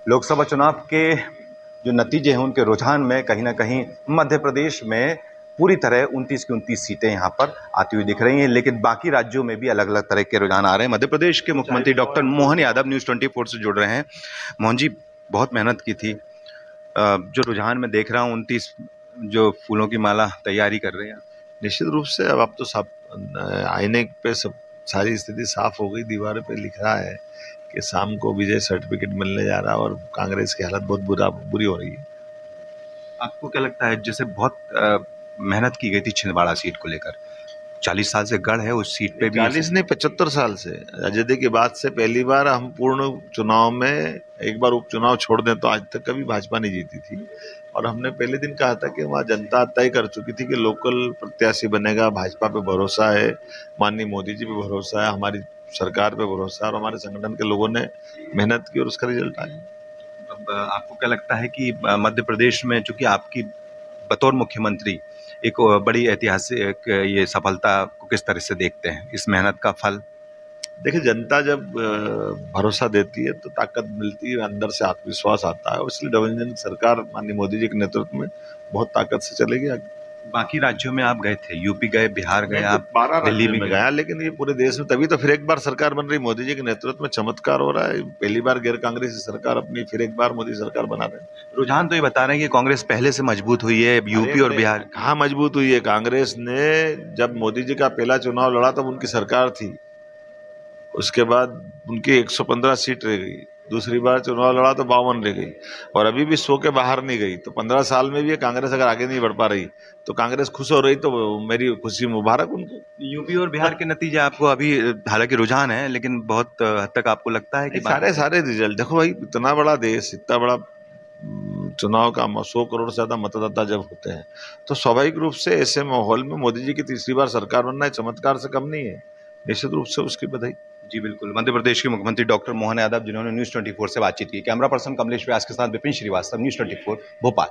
लोकसभा चुनाव के जो नतीजे हैं उनके रुझान में कहीं ना कहीं मध्य प्रदेश में पूरी तरह 29 की 29 सीटें यहाँ पर आती हुई दिख रही हैं, लेकिन बाकी राज्यों में भी अलग अलग तरह के रुझान आ रहे हैं। मध्य प्रदेश के मुख्यमंत्री डॉक्टर मोहन यादव न्यूज़ 24 से जुड़ रहे हैं। मोहन जी, बहुत मेहनत की थी। जो रुझान में देख रहा हूँ 29 जो फूलों की माला तैयारी कर रहे हैं। निश्चित रूप से अब तो सब आईने पे सब सारी स्थिति साफ हो गई। दीवार पे लिख रहा है कि शाम को विजय सर्टिफिकेट मिलने जा रहा है और कांग्रेस की हालत बहुत बुरी हो रही है। आपको क्या लगता है, जैसे बहुत मेहनत की गई थी छिंदवाड़ा सीट को लेकर, 40 साल से गढ़ है उस सीट पे भी। 40 नहीं 75 साल से आजादी के बाद से पहली बार हम पूर्ण चुनाव में, एक बार उपचुनाव छोड़ दें तो आज तक कभी भाजपा नहीं जीती थी। और हमने पहले दिन कहा था कि वहाँ जनता तय कर चुकी थी कि लोकल प्रत्याशी बनेगा, भाजपा पे भरोसा है, माननीय मोदी जी पे भरोसा है, हमारी सरकार पे भरोसा है और हमारे संगठन के लोगों ने मेहनत की और उसका रिजल्ट आया। अब आपको क्या लगता है कि मध्य प्रदेश में चूंकि आपकी बतौर मुख्यमंत्री एक बड़ी ऐतिहासिक ये सफलता को किस तरह से देखते हैं, इस मेहनत का फल? देखिए, जनता जब भरोसा देती है तो ताकत मिलती है, अंदर से आत्मविश्वास आता है और इसलिए डबल सरकार माननीय मोदी जी के नेतृत्व में बहुत ताकत से चलेगी आगे। बाकी राज्यों में आप गए थे, यूपी गए, बिहार गए, आप 12 दिल्ली भी में गए। गया, लेकिन ये पूरे देश में तभी तो फिर एक बार सरकार बन रही मोदी जी के नेतृत्व में। चमत्कार हो रहा है, पहली बार गैर कांग्रेसी सरकार अपनी फिर एक बार मोदी सरकार बना रहे हैं। रुझान तो ये बता रहे हैं कि कांग्रेस पहले से मजबूत हुई है, यूपी और बिहार। कहाँ मजबूत हुई है? कांग्रेस ने जब मोदी जी का पहला चुनाव लड़ा तब उनकी सरकार थी, उसके बाद उनकी 115 सीट रह गई, दूसरी बार चुनाव लड़ा तो 52 रह गई और अभी भी 100 के बाहर नहीं गई। तो 15 साल में भी ये कांग्रेस अगर आगे नहीं बढ़ पा रही तो कांग्रेस खुश हो रही, तो मेरी खुशी मुबारक उनको। यूपी और बिहार के नतीजे आपको अभी, हालांकि रुझान है, लेकिन बहुत हद तक आपको लगता है कि सारे रिजल्ट देखो भाई, इतना बड़ा देश, इतना बड़ा चुनाव का 100 करोड़ से ज्यादा मतदाता जब होते हैं तो स्वाभाविक रूप से ऐसे माहौल में मोदी जी की तीसरी बार सरकार बनना है चमत्कार से कम नहीं है। निश्चित रूप से उसकी बधाई। जी बिल्कुल। मध्य प्रदेश के मुख्यमंत्री डॉक्टर मोहन यादव, जिन्होंने न्यूज़ 24 से बातचीत की। कैमरा पर्सन कमलेश व्यास के साथ विपिन श्रीवास्तव, न्यूज़ 24 भोपाल।